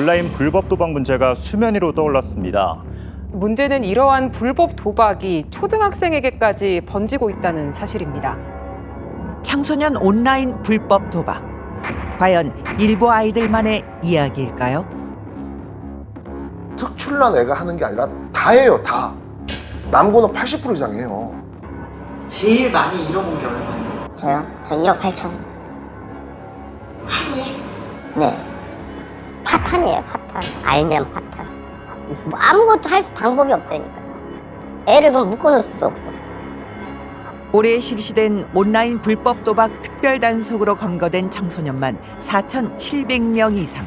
온라인 불법 도박 문제가 수면 위로 떠올랐습니다. 문제는 이러한 불법 도박이 초등학생에게까지 번지고 있다는 사실입니다. 청소년 온라인 불법 도박. 과연 일부 아이들만의 이야기일까요? 특출난 애가 하는 게 아니라 다 해요, 다. 남고는 80% 이상 해요. 제일 많이 잃어본 게 얼마예요? 저요? 저 1억 8천. 하루에? 네. 파탄이에요, 파탄. 알면 파탄. 뭐 아무것도 할 방법이 없다니까. 애를 그럼 묶어놓을 수도 없고. 올해 실시된 온라인 불법 도박 특별 단속으로 검거된 청소년만 4,700명 이상.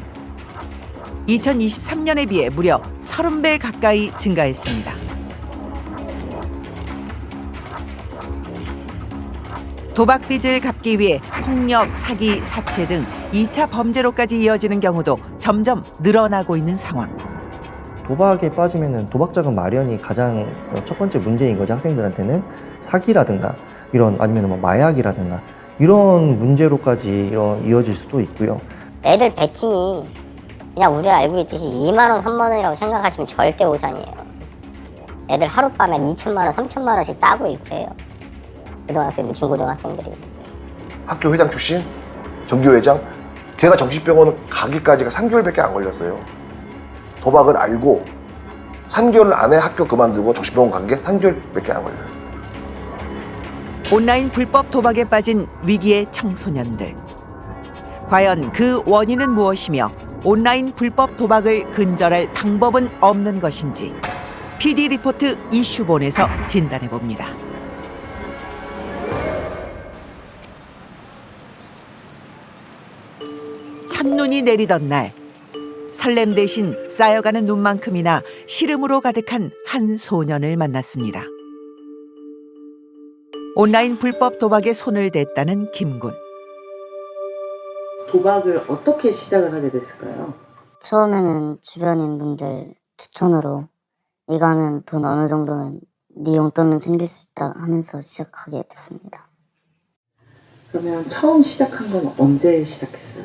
2023년에 비해 무려 30배 가까이 증가했습니다. 도박 빚을 갚기 위해 폭력, 사기, 사채 등 2차 범죄로까지 이어지는 경우도 점점 늘어나고 있는 상황. 도박에 빠지면은 도박 자금 마련이 가장 첫 번째 문제인 거죠. 학생들한테는 사기라든가 이런 아니면 뭐 마약이라든가 이런 문제로까지 이어질 수도 있고요. 애들 베팅이 그냥 우리가 알고 있듯이 2만 원, 3만 원이라고 생각하시면 절대 오산이에요. 애들 하룻밤에 2천만 원, 3천만 원씩 따고 있고요. 고등학생들, 중고등학생들이. 학교 회장 출신, 전교회장, 걔가 정신병원 가기까지가 3개월밖에 안 걸렸어요. 도박을 알고 3개월 안에 학교 그만두고 정신병원 간 게 3개월밖에 안 걸렸어요. 온라인 불법 도박에 빠진 위기의 청소년들. 과연 그 원인은 무엇이며 온라인 불법 도박을 근절할 방법은 없는 것인지 PD 리포트 이슈본에서 진단해 봅니다. 첫눈이 내리던 날, 설렘 대신 쌓여가는 눈만큼이나 시름으로 가득한 한 소년을 만났습니다. 온라인 불법 도박에 손을 댔다는 김군. 도박을 어떻게 시작을 하게 됐을까요? 처음에는 주변인 분들 추천으로 이거 하면 돈 어느 정도는 네 용돈은 챙길 수 있다 하면서 시작하게 됐습니다. 그러면 처음 시작한 건 언제 시작했어요?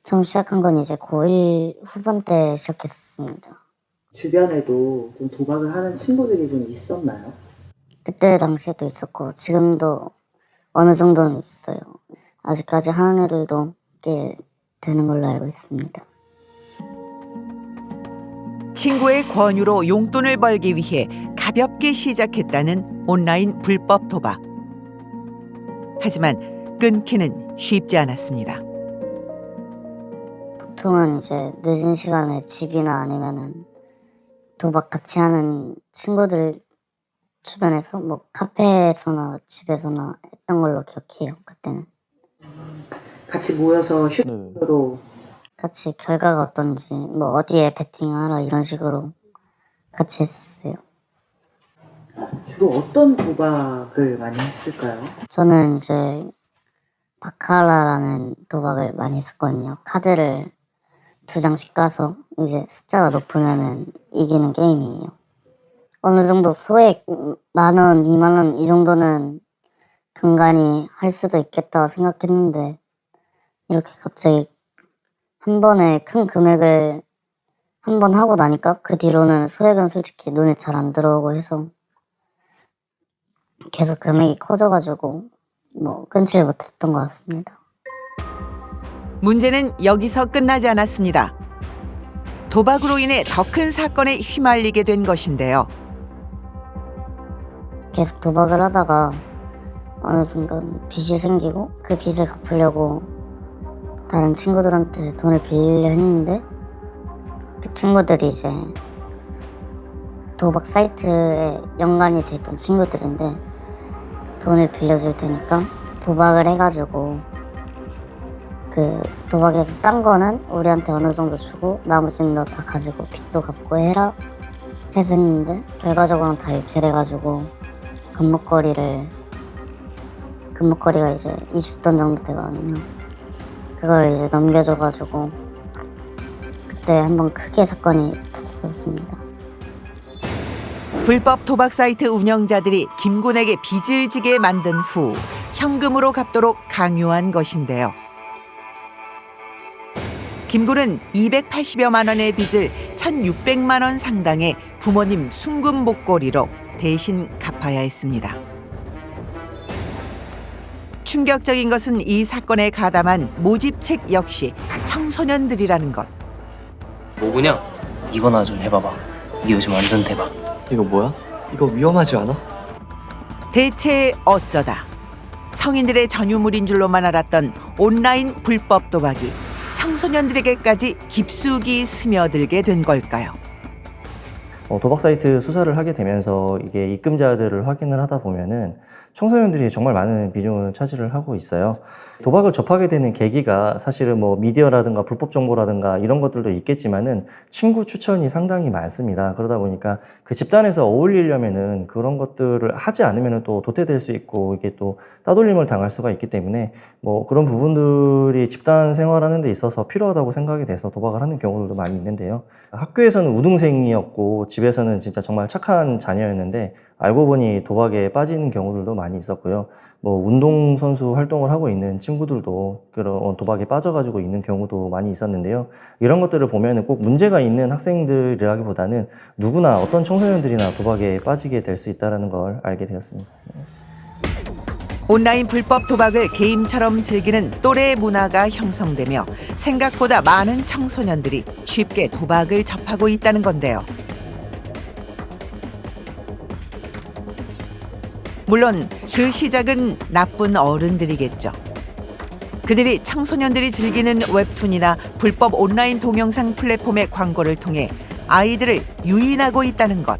처음 시작한 건 이제 고1 후반 때 시작했습니다. 주변에도 좀 도박을 하는 친구들이 좀 있었나요? 그때 당시에도 있었고 지금도 어느 정도는 있어요. 아직까지 하는 애들도 꽤 되는 걸로 알고 있습니다. 친구의 권유로 용돈을 벌기 위해 가볍게 시작했다는 온라인 불법 도박. 하지만 끊기는 쉽지 않았습니다. 보통은 이제 늦은 시간에 집이나 아니면은 도박 같이 하는 친구들 주변에서 뭐 카페에서나 집에서나 했던 걸로 기억해요. 그때는 같이 모여서 휴대폰으로 같이 결과가 어떤지 뭐 어디에 베팅하라 이런 식으로 같이 했었어요. 주로 어떤 도박을 많이 했을까요? 저는 이제 바카라라는 도박을 많이 했었거든요. 카드를 2장씩 까서 이제 숫자가 높으면은 이기는 게임이에요. 어느 정도 소액 10,000원, 20,000원 이 정도는 간간히 할 수도 있겠다 생각했는데 이렇게 갑자기 한 번에 큰 금액을 한 번 하고 나니까 그 뒤로는 소액은 솔직히 눈에 잘 안 들어오고 해서 계속 금액이 커져가지고 뭐 끊지를 못했던 것 같습니다. 문제는 여기서 끝나지 않았습니다. 도박으로 인해 더 큰 사건에 휘말리게 된 것인데요. 계속 도박을 하다가 어느 순간 빚이 생기고 그 빚을 갚으려고 다른 친구들한테 돈을 빌리려 했는데 그 친구들이 이제 도박 사이트에 연관이 돼 있던 친구들인데 돈을 빌려줄 테니까 도박을 해가지고 그 도박에서 딴 거는 우리한테 어느 정도 주고 나머지는 너 다 가지고 빚도 갚고 해라 해서 했는데 결과적으로는 다 이렇게 돼가지고 금목걸이가 이제 20돈 정도 되거든요. 그걸 이제 넘겨줘가지고 그때 한번 크게 사건이 터졌습니다. 불법 도박 사이트 운영자들이 김군에게 빚을 지게 만든 후 현금으로 갚도록 강요한 것인데요. 김군은 280여만 원의 빚을 1,600만 원 상당의 부모님 순금 목걸이로 대신 갚아야 했습니다. 충격적인 것은 이 사건에 가담한 모집책 역시 청소년들이라는 것. 뭐구냐? 이거나 좀 해봐봐. 이게 요즘 완전 대박. 이거 뭐야? 이거 위험하지 않아? 대체 어쩌다 성인들의 전유물인 줄로만 알았던 온라인 불법 도박이 청소년들에게까지 깊숙이 스며들게 된 걸까요? 도박 사이트 수사를 하게 되면서 이게 입금자들을 확인을 하다 보면은 청소년들이 정말 많은 비중을 차지를 하고 있어요. 도박을 접하게 되는 계기가 사실은 뭐 미디어라든가 불법 정보라든가 이런 것들도 있겠지만은 친구 추천이 상당히 많습니다. 그러다 보니까 그 집단에서 어울리려면은 그런 것들을 하지 않으면은 또 도태될 수 있고 이게 또 따돌림을 당할 수가 있기 때문에 뭐 그런 부분들이 집단 생활하는 데 있어서 필요하다고 생각이 돼서 도박을 하는 경우들도 많이 있는데요. 학교에서는 우등생이었고 집에서는 진짜 정말 착한 자녀였는데 알고 보니 도박에 빠지는 경우들도 많이 있었고요. 뭐 운동선수 활동을 하고 있는 친구들도 그런 도박에 빠져가지고 있는 경우도 많이 있었는데요. 이런 것들을 보면 꼭 문제가 있는 학생들이라기보다는 누구나 어떤 청소년들이나 도박에 빠지게 될 수 있다는 걸 알게 되었습니다. 온라인 불법 도박을 게임처럼 즐기는 또래 문화가 형성되며 생각보다 많은 청소년들이 쉽게 도박을 접하고 있다는 건데요. 물론 그 시작은 나쁜 어른들이겠죠. 그들이 청소년들이 즐기는 웹툰이나 불법 온라인 동영상 플랫폼의 광고를 통해 아이들을 유인하고 있다는 것.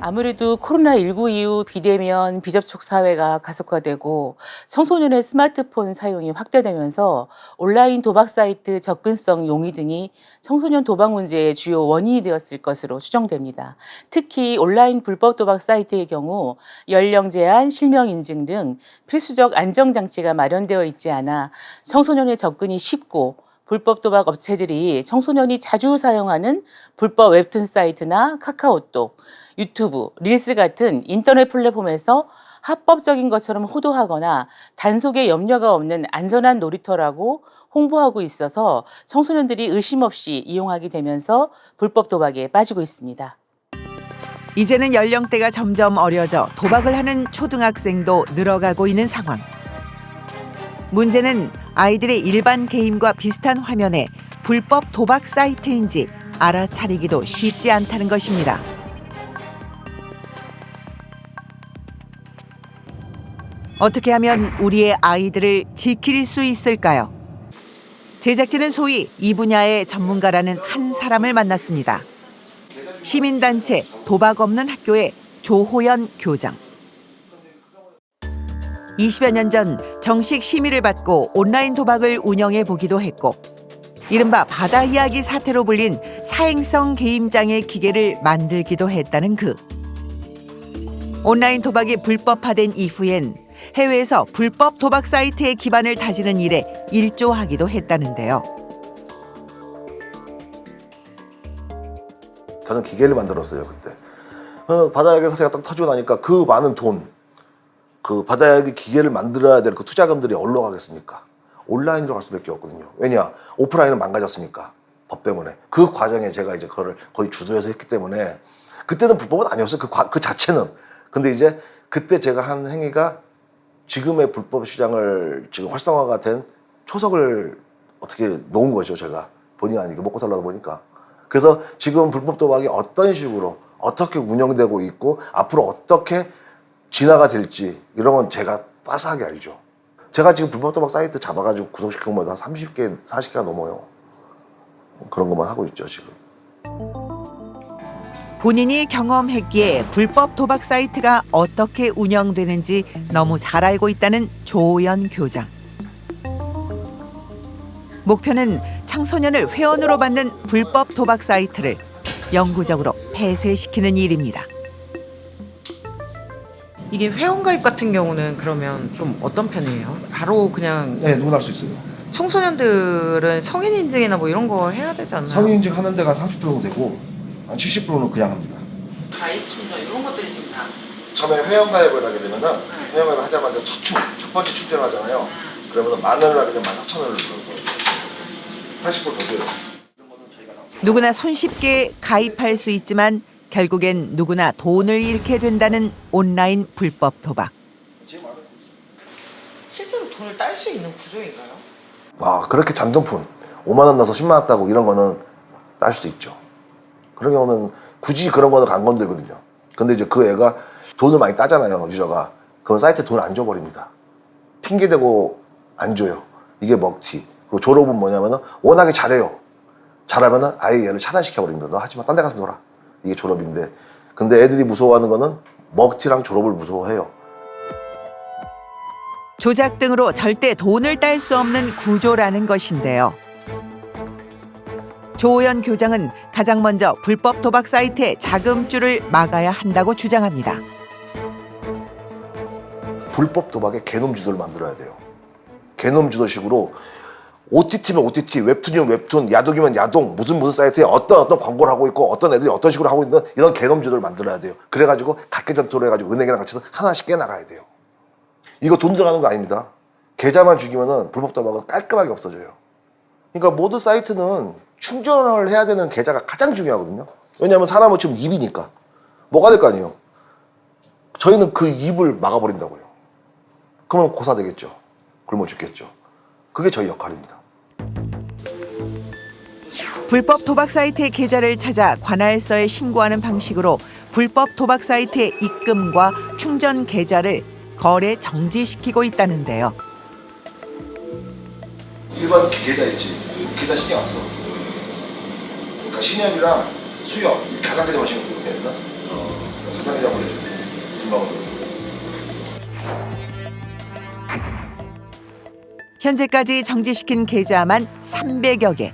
아무래도 코로나19 이후 비대면, 비접촉 사회가 가속화되고 청소년의 스마트폰 사용이 확대되면서 온라인 도박 사이트 접근성 용이 등이 청소년 도박 문제의 주요 원인이 되었을 것으로 추정됩니다. 특히 온라인 불법 도박 사이트의 경우 연령 제한, 실명 인증 등 필수적 안정장치가 마련되어 있지 않아 청소년의 접근이 쉽고 불법 도박 업체들이 청소년이 자주 사용하는 불법 웹툰 사이트나 카카오톡, 유튜브, 릴스 같은 인터넷 플랫폼에서 합법적인 것처럼 호도하거나 단속에 염려가 없는 안전한 놀이터라고 홍보하고 있어서 청소년들이 의심 없이 이용하게 되면서 불법 도박에 빠지고 있습니다. 이제는 연령대가 점점 어려져 도박을 하는 초등학생도 늘어가고 있는 상황. 문제는 아이들의 일반 게임과 비슷한 화면에 불법 도박 사이트인지 알아차리기도 쉽지 않다는 것입니다. 어떻게 하면 우리의 아이들을 지킬 수 있을까요? 제작진은 소위 이 분야의 전문가라는 한 사람을 만났습니다. 시민단체 도박 없는 학교의 조호연 교장. 20여 년 전 정식 심의를 받고 온라인 도박을 운영해 보기도 했고 이른바 바다 이야기 사태로 불린 사행성 게임장의 기계를 만들기도 했다는 그. 온라인 도박이 불법화된 이후엔 해외에서 불법 도박 사이트의 기반을 다지는 일에 일조하기도 했다는데요. 저는 기계를 만들었어요 그때. 바다야기 사태가 딱 터지고 나니까 그 많은 돈, 그 바다야기 기계를 만들어야 될 그 투자금들이 어디로 가겠습니까? 온라인으로 갈 수밖에 없거든요. 왜냐? 오프라인은 망가졌으니까 법 때문에. 그 과정에 제가 이제 그거를 거의 주도해서 했기 때문에 그때는 불법은 아니었어요. 그 자체는. 근데 이제 그때 제가 한 행위가 지금의 불법 시장을 지금 활성화가 된 초석을 어떻게 놓은 거죠, 제가. 본의 아니게 먹고 살라다 보니까. 그래서 지금 불법 도박이 어떤 식으로 어떻게 운영되고 있고 앞으로 어떻게 진화가 될지 이런 건 제가 빠삭하게 알죠. 제가 지금 불법 도박 사이트 잡아가지고 구속시킨 것만 한 30개, 40개가 넘어요. 그런 것만 하고 있죠, 지금. 본인이 경험했기에 불법 도박 사이트가 어떻게 운영되는지 너무 잘 알고 있다는 조호연 교장. 목표는 청소년을 회원으로 받는 불법 도박 사이트를 영구적으로 폐쇄시키는 일입니다. 이게 회원가입 같은 경우는 그러면 좀 어떤 편이에요? 바로 그냥 네, 누구나 할 수 있어요. 청소년들은 성인 인증이나 뭐 이런 거 해야 되지 않나요? 성인 인증 하는 데가 30% 정도 되고 한 70%는 그냥 합니다. 가입 충전 이런 것들이 지금 다 처음에 회원가입을 하게 되면은 회원가입을 하자마자 첫 번째 충전을 하잖아요. 그러면 10,000원을 하면 14,000원을 주는 거예요. 80% 더 줘요. 누구나 손쉽게 가입할 수 있지만 결국엔 누구나 돈을 잃게 된다는 온라인 불법 도박. 실제로 돈을 딸 수 있는 구조인가요? 그렇게 잔돈푼 5만 원 넣어서 10만 원 따고 이런 거는 딸 수도 있죠. 그런 경우는 굳이 그런 거는 안 건들거든요. 근데 이제 그 애가 돈을 많이 따잖아요, 유저가. 그럼 사이트에 돈을 안 줘버립니다. 핑계대고 안 줘요. 이게 먹튀. 그리고 졸업은 뭐냐면은 워낙에 잘해요. 잘하면은 아예 얘를 차단시켜버립니다. 너 하지마, 딴 데 가서 놀아. 이게 졸업인데. 근데 애들이 무서워하는 거는 먹튀랑 졸업을 무서워해요. 조작 등으로 절대 돈을 딸 수 없는 구조라는 것인데요. 조호연 교장은 가장 먼저 불법 도박 사이트의 자금줄을 막아야 한다고 주장합니다. 불법 도박의 개놈 주도를 만들어야 돼요. 개놈 주도식으로 OTT면 OTT, 웹툰이면 웹툰, 야동이면 야동, 무슨 사이트에 어떤 광고를 하고 있고 어떤 애들이 어떤 식으로 하고 있는 이런 개놈 주도를 만들어야 돼요. 그래가지고 각계전투를 해가지고 은행이랑 같이 해서 하나씩 깨나가야 돼요. 이거 돈 들어가는 거 아닙니다. 계좌만 죽이면은 불법 도박은 깔끔하게 없어져요. 그러니까 모든 사이트는 충전을 해야 되는 계좌가 가장 중요하거든요. 왜냐하면 사람은 지금 입이니까 뭐가 될 거 아니에요. 저희는 그 입을 막아버린다고요. 그러면 고사 되겠죠. 굶어 죽겠죠. 그게 저희 역할입니다. 불법 도박 사이트의 계좌를 찾아 관할서에 신고하는 방식으로 불법 도박 사이트의 입금과 충전 계좌를 거래 정지시키고 있다는데요. 일반 계좌 있지. 계좌 신경 안 써. 그러니까 신협이랑 수협, 가상계좌만 신경 쓰면 되나? 가상계좌 보내. 금방. 현재까지 정지시킨 계좌만 300여 개.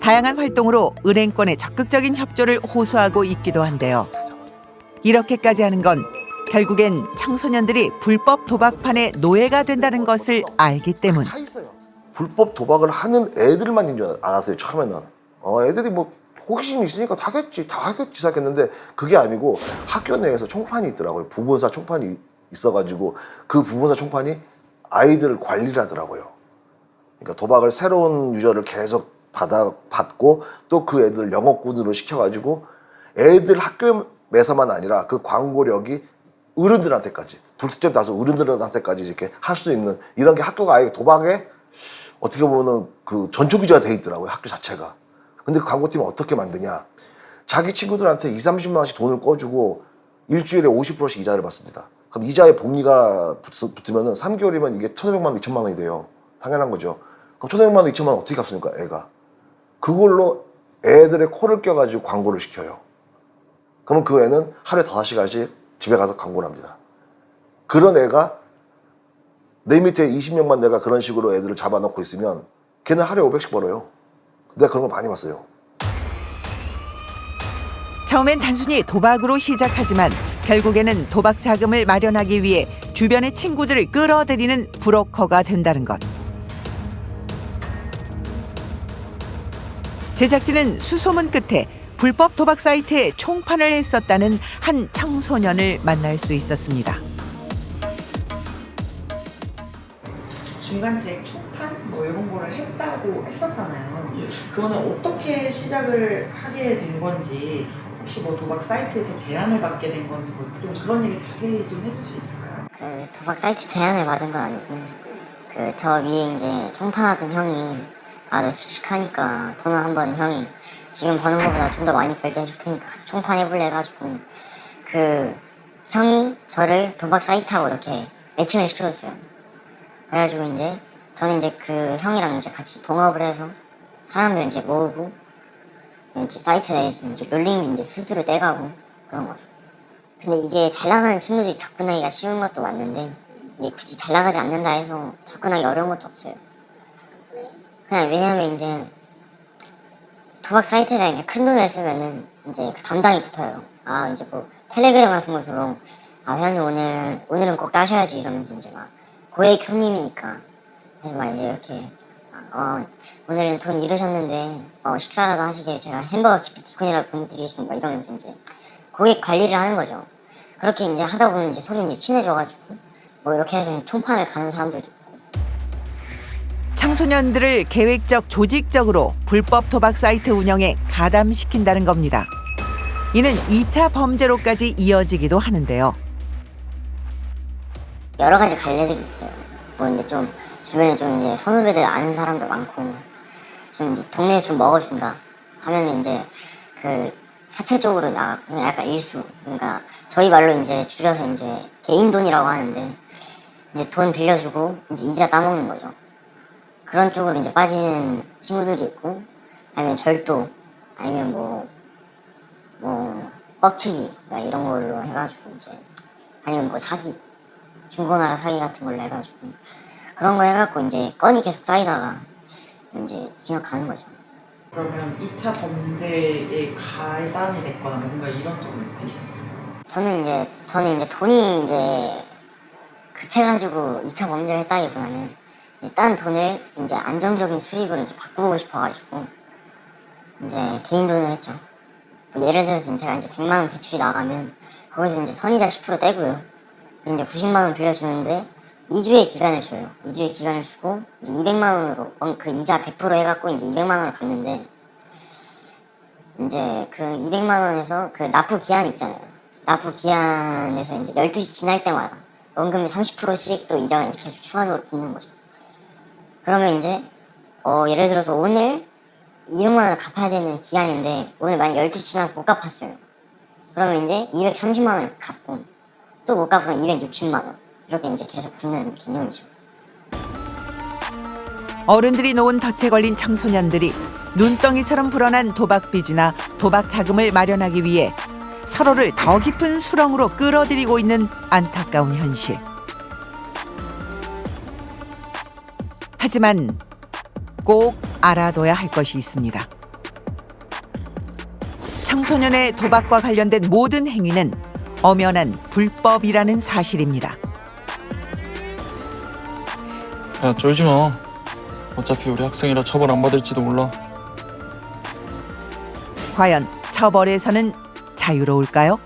다양한 활동으로 은행권의 적극적인 협조를 호소하고 있기도 한데요. 이렇게까지 하는 건 결국엔 청소년들이 불법 도박판의 노예가 된다는 것을 알기 때문. 불법 도박을 하는 애들만인 줄 알았어요, 처음에는. 애들이 뭐 호기심이 있으니까 다 하겠지 생각했는데 그게 아니고 학교 내에서 총판이 있더라고요. 부본사 총판이 있어가지고 그 부본사 총판이 아이들을 관리를 하더라고요. 그러니까 도박을 새로운 유저를 계속 받고 또 그 애들 영업군으로 시켜가지고 애들 학교에서만 아니라 그 광고력이 어른들한테까지 불특정 다수 어른들한테까지 이렇게 할 수 있는 이런 게 학교가 아예 도박에 어떻게 보면은 그 전초기자가 돼 있더라고요, 학교 자체가. 근데 그 광고팀은 어떻게 만드냐? 자기 친구들한테 20-30만 원씩 돈을 꺼주고 일주일에 50%씩 이자를 받습니다. 그럼 이자에 복리가 붙으면은 3개월이면 이게 1,500만 원, 2,000만 원이 돼요. 당연한 거죠. 그럼 1,500만 원, 2,000만 원 어떻게 갚습니까, 애가? 그걸로 애들의 코를 껴가지고 광고를 시켜요. 그러면 그 애는 하루에 5시간씩 집에 가서 광고를 합니다. 그런 애가 내 밑에 20명만 내가 그런 식으로 애들을 잡아놓고 있으면 걔는 하루에 500씩 벌어요. 내가 그런 거 많이 봤어요. 처음엔 단순히 도박으로 시작하지만 결국에는 도박 자금을 마련하기 위해 주변의 친구들을 끌어들이는 브로커가 된다는 것. 제작진은 수소문 끝에 불법 도박 사이트에 총판을 했었다는 한 청소년을 만날 수 있었습니다. 중간책 총판 뭐 이런 거를 했다고 했었잖아요. 그거는 어떻게 시작을 하게 된 건지 혹시 뭐 도박 사이트에서 제안을 받게 된 건지 뭐 좀 그런 얘기 자세히 좀 해줄 수 있을까요? 그 도박 사이트 제안을 받은 건 아니고 그 저 위에 이제 총판하던 형이 너 씩씩하니까 돈은 한번 형이 지금 버는 것보다 좀 더 많이 벌게 해줄 테니까 총판 해볼래 해가지고 그 형이 저를 도박 사이트하고 이렇게 매칭을 시켜줬어요. 그래가지고 이제 저는 이제 그 형이랑 이제 같이 동업을 해서 사람들 이제 모으고 이제 사이트 내에서 이제 롤링 이제 스스로 떼가고 그런 거죠. 근데 이게 잘 나가는 친구들이 접근하기가 쉬운 것도 맞는데 이게 굳이 잘 나가지 않는다 해서 접근하기 어려운 것도 없어요. 그냥 왜냐면 이제 도박 사이트에다 이제 큰 돈을 쓰면은 이제 그 담당이 붙어요. 이제 뭐 텔레그램 같은 것으로 회원님 오늘은 꼭 따셔야지 이러면서 이제 막 고액 손님이니까 그래서 막 이제 이렇게 오늘은 돈 잃으셨는데 식사라도 하시게 제가 햄버거 기프티콘이라도 보내드리겠습니다 이러면서 이제 고객 관리를 하는 거죠. 그렇게 이제 하다 보면 이제 서로 이제 친해져가지고 뭐 이렇게 해서 총판을 가는 사람들도 있고. 청소년들을 계획적 조직적으로 불법 도박 사이트 운영에 가담시킨다는 겁니다. 이는 2차 범죄로까지 이어지기도 하는데요. 여러 가지 갈래들이 있어요. 뭐 이제 좀 주변에 좀 이제 선후배들 아는 사람도 많고, 좀 이제 동네에 좀 먹어준다 하면은 이제 그 사체적으로 그냥 약간 일수, 그러니까 저희 말로 이제 줄여서 이제 개인 돈이라고 하는데, 이제 돈 빌려주고 이제 이자 따먹는 거죠. 그런 쪽으로 이제 빠지는 친구들이 있고, 아니면 절도, 아니면 뭐 뻑치기 이런 걸로 해가지고 이제, 아니면 뭐 사기, 중고나라 사기 같은 걸로 해가지고 그런 거 해갖고 이제 건이 계속 쌓이다가 이제 징역 가는 거죠. 그러면 2차 범죄에 가담이 됐거나 뭔가 이런 적은 있었어요? 저는 이제 돈이 이제 급해가지고 2차 범죄를 했다기보다는 딴 돈을 이제 안정적인 수입으로 이제 바꾸고 싶어가지고 이제 개인 돈을 했죠. 예를 들어서 제가 이제 100만 원 대출이 나가면 거기서 이제 선이자 10% 떼고요. 이제 90만 원 빌려주는데 2주의 기간을 줘요. 2주의 기간을 주고 이제 200만 원으로 그 이자 100% 해갖고 이제 200만 원을 갚는데, 이제 그 200만 원에서 그 납부 기한 있잖아요. 납부 기한에서 이제 12시 지날 때마다 원금의 30%씩 또 이자가 이제 계속 추가적으로 붙는 거죠. 그러면 이제 예를 들어서 오늘 200만 원을 갚아야 되는 기한인데 오늘 만약 12시 지나서 못 갚았어요. 그러면 이제 230만 원을 갚고 또 못 갚으면 260만 원, 이렇게 이제 계속 붙는 개념이죠. 어른들이 놓은 덫에 걸린 청소년들이 눈덩이처럼 불어난 도박 빚이나 도박 자금을 마련하기 위해 서로를 더 깊은 수렁으로 끌어들이고 있는 안타까운 현실. 하지만 꼭 알아둬야 할 것이 있습니다. 청소년의 도박과 관련된 모든 행위는 엄연한 불법이라는 사실입니다. 야, 쫄지 마. 어차피 우리 학생이라 처벌 안 받을지도 몰라. 과연 처벌에서는 자유로울까요?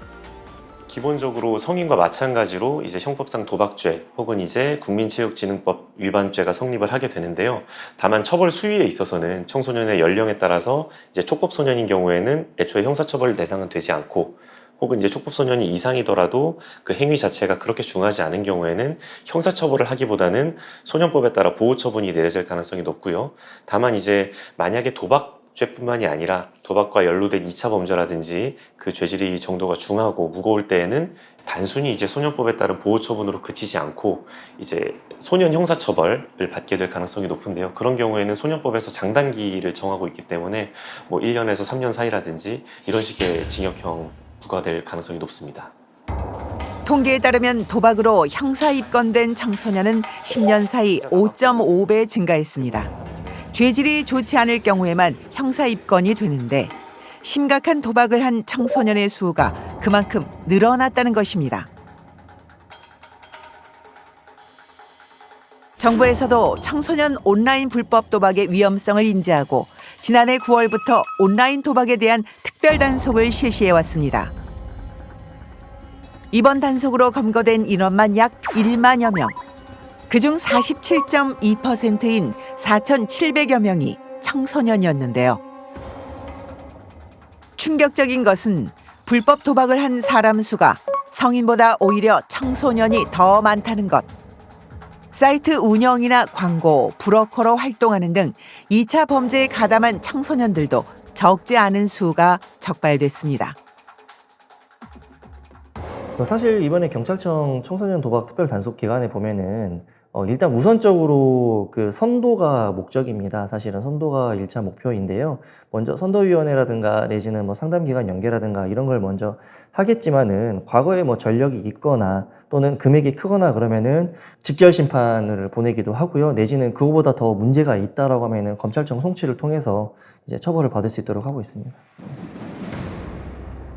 기본적으로 성인과 마찬가지로 이제 형법상 도박죄 혹은 이제 국민체육진흥법 위반죄가 성립을 하게 되는데요. 다만 처벌 수위에 있어서는 청소년의 연령에 따라서 이제 촉법소년인 경우에는 애초에 형사처벌 대상은 되지 않고, 혹은 이제 촉법소년이 이상이더라도 그 행위 자체가 그렇게 중하지 않은 경우에는 형사처벌을 하기보다는 소년법에 따라 보호처분이 내려질 가능성이 높고요. 다만 이제 만약에 도박죄뿐만이 아니라 도박과 연루된 2차 범죄라든지 그 죄질이 정도가 중하고 무거울 때에는 단순히 이제 소년법에 따른 보호처분으로 그치지 않고 이제 소년 형사처벌을 받게 될 가능성이 높은데요. 그런 경우에는 소년법에서 장단기를 정하고 있기 때문에 뭐 1년에서 3년 사이라든지 이런 식의 징역형 부과될 가능성이 높습니다. 통계에 따르면 도박으로 형사 입건된 청소년은 10년 사이 5.5배 증가했습니다. 죄질이 좋지 않을 경우에만 형사 입건이 되는데 심각한 도박을 한 청소년의 수가 그만큼 늘어났다는 것입니다. 정부에서도 청소년 온라인 불법 도박의 위험성을 인지하고 지난해 9월부터 온라인 도박에 대한 특별 단속을 실시해왔습니다. 이번 단속으로 검거된 인원만 약 1만여 명. 그중 47.2%인 4,700여 명이 청소년이었는데요. 충격적인 것은 불법 도박을 한 사람 수가 성인보다 오히려 청소년이 더 많다는 것. 사이트 운영이나 광고, 브로커로 활동하는 등 2차 범죄에 가담한 청소년들도 적지 않은 수가 적발됐습니다. 사실 이번에 경찰청 청소년 도박 특별 단속 기간에 보면은 일단 우선적으로 그 선도가 목적입니다. 사실은 선도가 1차 목표인데요. 먼저 선도위원회라든가 내지는 뭐 상담기관 연계라든가 이런 걸 먼저 하겠지만은 과거에 뭐 전력이 있거나 또는 금액이 크거나 그러면은 집결 심판을 보내기도 하고요. 내지는 그거보다 더 문제가 있다라고 하면은 검찰청 송치를 통해서 이제 처벌을 받을 수 있도록 하고 있습니다.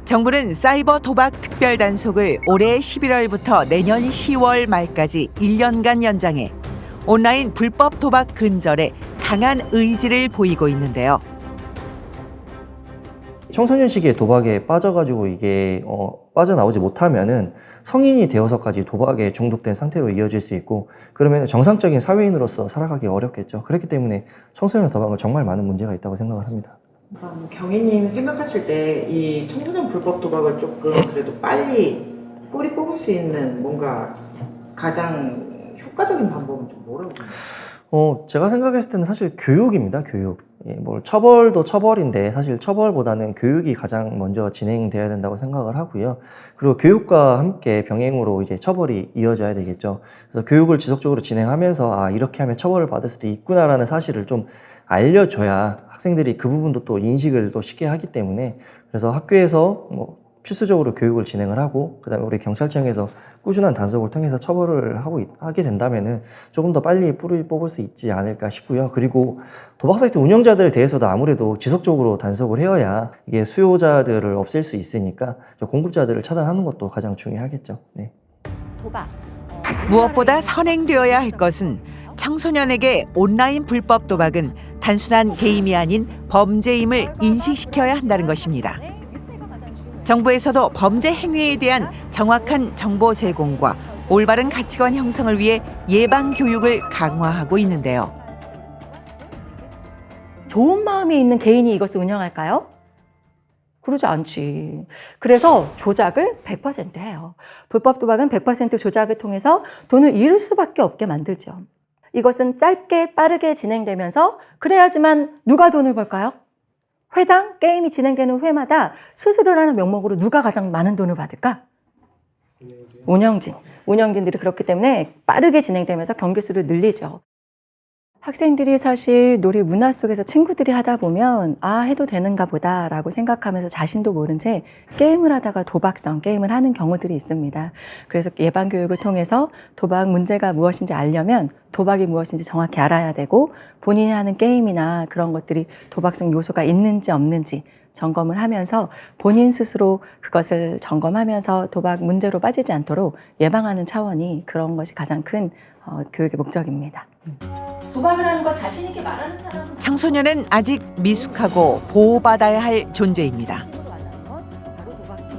정부는 사이버 도박 특별 단속을 올해 11월부터 내년 10월 말까지 1년간 연장해 온라인 불법 도박 근절에 강한 의지를 보이고 있는데요. 청소년 시기에 도박에 빠져가지고 이게 빠져나오지 못하면은 성인이 되어서까지 도박에 중독된 상태로 이어질 수 있고, 그러면 정상적인 사회인으로서 살아가기 어렵겠죠. 그렇기 때문에 청소년 도박은 정말 많은 문제가 있다고 생각을 합니다. 경위님 생각하실 때 이 청소년 불법 도박을 조금 그래도 빨리 뿌리 뽑을 수 있는 뭔가 가장 효과적인 방법은 좀 뭐라고 생각하세요? 제가 생각했을 때는 사실 교육입니다. 교육. 예, 뭐 처벌도 처벌인데 사실 처벌보다는 교육이 가장 먼저 진행돼야 된다고 생각을 하고요. 그리고 교육과 함께 병행으로 이제 처벌이 이어져야 되겠죠. 그래서 교육을 지속적으로 진행하면서 이렇게 하면 처벌을 받을 수도 있구나라는 사실을 좀 알려줘야 학생들이 그 부분도 또 인식을 또 쉽게 하기 때문에, 그래서 학교에서 뭐 필수적으로 교육을 진행을 하고, 그다음에 우리 경찰청에서 꾸준한 단속을 통해서 처벌을 하게 된다면은 조금 더 빨리 뿌리 뽑을 수 있지 않을까 싶고요. 그리고 도박 사이트 운영자들에 대해서도 아무래도 지속적으로 단속을 해야 이게 수요자들을 없앨 수 있으니까 공급자들을 차단하는 것도 가장 중요하겠죠. 네. 무엇보다 선행되어야 할 것은 청소년에게 온라인 불법 도박은 단순한 게임이 아닌 범죄임을 인식시켜야 한다는 것입니다. 정부에서도 범죄 행위에 대한 정확한 정보 제공과 올바른 가치관 형성을 위해 예방 교육을 강화하고 있는데요. 좋은 마음이 있는 개인이 이것을 운영할까요? 그러지 않지. 그래서 조작을 100% 해요. 불법 도박은 100% 조작을 통해서 돈을 잃을 수밖에 없게 만들죠. 이것은 짧게 빠르게 진행되면서 그래야지만 누가 돈을 벌까요? 회당 게임이 진행되는 회마다 수수료라는 명목으로 누가 가장 많은 돈을 받을까? 운영진들이 그렇기 때문에 빠르게 진행되면서 경기수를 늘리죠. 학생들이 사실 놀이 문화 속에서 친구들이 하다 보면 해도 되는가 보다라고 생각하면서 자신도 모른 채 게임을 하다가 도박성 게임을 하는 경우들이 있습니다. 그래서 예방교육을 통해서 도박 문제가 무엇인지 알려면 도박이 무엇인지 정확히 알아야 되고, 본인이 하는 게임이나 그런 것들이 도박성 요소가 있는지 없는지 점검을 하면서 본인 스스로 그것을 점검하면서 도박 문제로 빠지지 않도록 예방하는 차원이 그런 것이 가장 큰 교육의 목적입니다. 도박을 하는 거 자신 있게 말하는 사람. 청소년은 아직 미숙하고 보호받아야 할 존재입니다.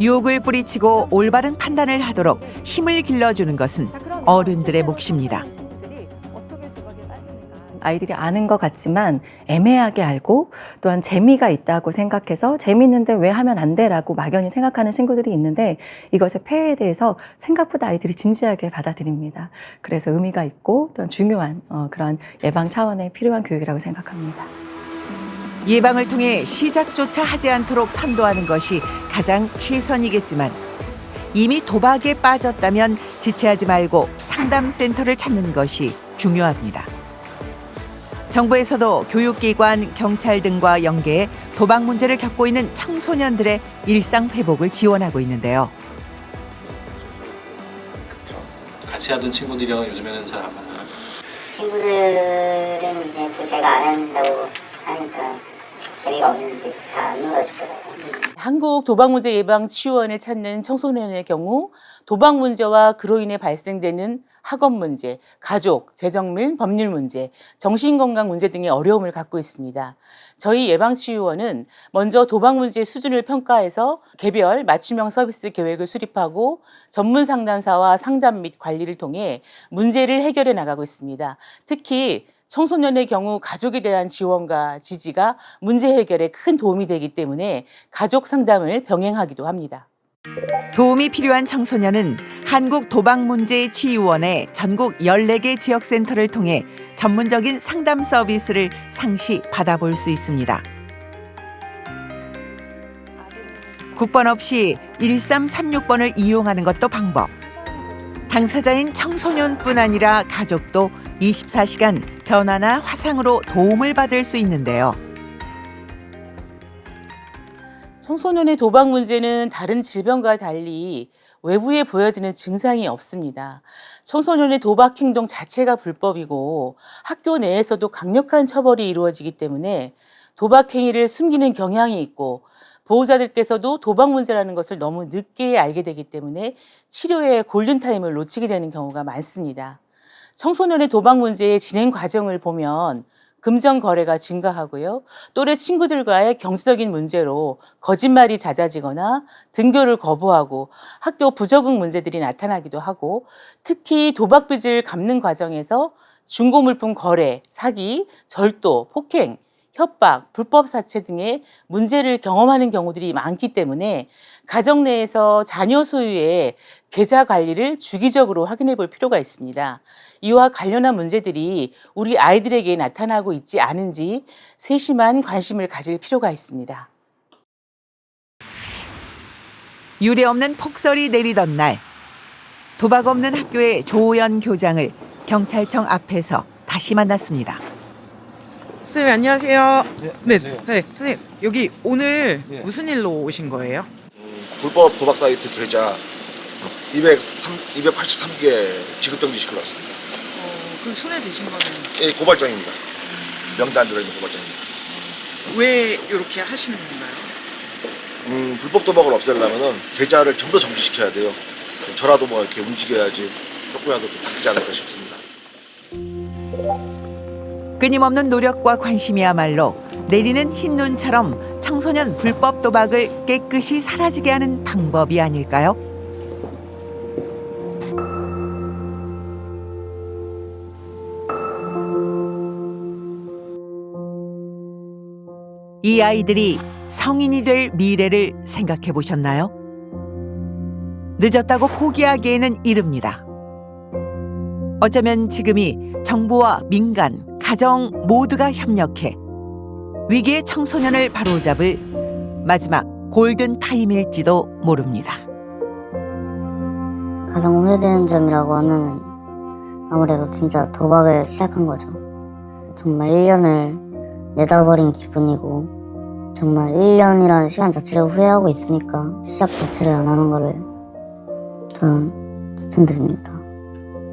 유혹을 뿌리치고 올바른 판단을 하도록 힘을 길러주는 것은 어른들의 몫입니다. 아이들이 아는 것 같지만 애매하게 알고 또한 재미가 있다고 생각해서 재미있는데 왜 하면 안 돼라고 막연히 생각하는 친구들이 있는데, 이것의 폐해에 대해서 생각보다 아이들이 진지하게 받아들입니다. 그래서 의미가 있고 또한 중요한 그런 예방 차원의 필요한 교육이라고 생각합니다. 예방을 통해 시작조차 하지 않도록 선도하는 것이 가장 최선이겠지만, 이미 도박에 빠졌다면 지체하지 말고 상담센터를 찾는 것이 중요합니다. 정부에서도 교육기관, 경찰 등과 연계해 도박 문제를 겪고 있는 청소년들의 일상 회복을 지원하고 있는데요. 같이 하던 친구들이랑 요즘에는 잘 안 만나요. 친구들은 이제 또 제가 안 한다고 하니까 재미가 없는지 잘 안 놀아주더라고요. 한국도박문제예방치유원을 찾는 청소년의 경우 도박 문제와 그로 인해 발생되는 학업 문제, 가족, 재정 및 법률 문제, 정신건강 문제 등의 어려움을 갖고 있습니다. 저희 예방치유원은 먼저 도박 문제의 수준을 평가해서 개별 맞춤형 서비스 계획을 수립하고 전문 상담사와 상담 및 관리를 통해 문제를 해결해 나가고 있습니다. 특히 청소년의 경우 가족에 대한 지원과 지지가 문제 해결에 큰 도움이 되기 때문에 가족 상담을 병행하기도 합니다. 도움이 필요한 청소년은 한국도박문제치유원의 전국 14개 지역센터를 통해 전문적인 상담 서비스를 상시 받아볼 수 있습니다. 국번 없이 1336번을 이용하는 것도 방법. 당사자인 청소년뿐 아니라 가족도 24시간 전화나 화상으로 도움을 받을 수 있는데요. 청소년의 도박 문제는 다른 질병과 달리 외부에 보여지는 증상이 없습니다. 청소년의 도박 행동 자체가 불법이고 학교 내에서도 강력한 처벌이 이루어지기 때문에 도박 행위를 숨기는 경향이 있고, 보호자들께서도 도박 문제라는 것을 너무 늦게 알게 되기 때문에 치료의 골든타임을 놓치게 되는 경우가 많습니다. 청소년의 도박 문제의 진행 과정을 보면 금전 거래가 증가하고요. 또래 친구들과의 경제적인 문제로 거짓말이 잦아지거나 등교를 거부하고 학교 부적응 문제들이 나타나기도 하고, 특히 도박 빚을 갚는 과정에서 중고물품 거래, 사기, 절도, 폭행, 협박, 불법 사채 등의 문제를 경험하는 경우들이 많기 때문에 가정 내에서 자녀 소유의 계좌 관리를 주기적으로 확인해 볼 필요가 있습니다. 이와 관련한 문제들이 우리 아이들에게 나타나고 있지 않은지 세심한 관심을 가질 필요가 있습니다. 유례없는 폭설이 내리던 날, 도박 없는 학교의 조호연 교장을 경찰청 앞에서 다시 만났습니다. 선생님 안녕하세요. 네. 선생님 여기 오늘 무슨 일로 오신 거예요? 불법 도박 사이트 계좌 283개 지급정지 시키러 왔습니다. 그 손에 드신 거는 예, 고발장입니다. 명단 들어있는 고발장입니다. 왜 이렇게 하시는 건가요? 불법 도박을 없애려면은 계좌를 전부 다 정지시켜야 돼요. 저라도 뭐 이렇게 움직여야지 조금이라도 좀 바뀌지 않을까 싶습니다. 끊임없는 노력과 관심이야말로 내리는 흰 눈처럼 청소년 불법 도박을 깨끗이 사라지게 하는 방법이 아닐까요? 이 아이들이 성인이 될 미래를 생각해 보셨나요? 늦었다고 포기하기에는 이릅니다. 어쩌면 지금이 정부와 민간, 가정 모두가 협력해 위기의 청소년을 바로잡을 마지막 골든 타임일지도 모릅니다. 가장 후회되는 점이라고 하면 아무래도 진짜 도박을 시작한 거죠. 정말 1년을 내다버린 기분이고, 정말 1년이라는 시간 자체를 후회하고 있으니까 시작 자체를 안 하는 거를 저는 추천드립니다.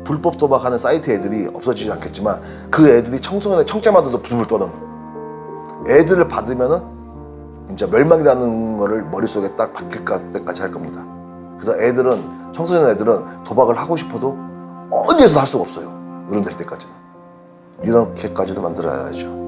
불법 도박하는 사이트 애들이 없어지지 않겠지만 그 애들이 청소년의 청자마다도 불을 떠는 애들을 받으면은 진짜 멸망이라는 거를 머릿속에 딱 박힐 때까지 할 겁니다. 그래서 애들은, 청소년 애들은 도박을 하고 싶어도 어디에서도 할 수가 없어요. 어른 될 때까지는. 이렇게까지도 만들어야죠.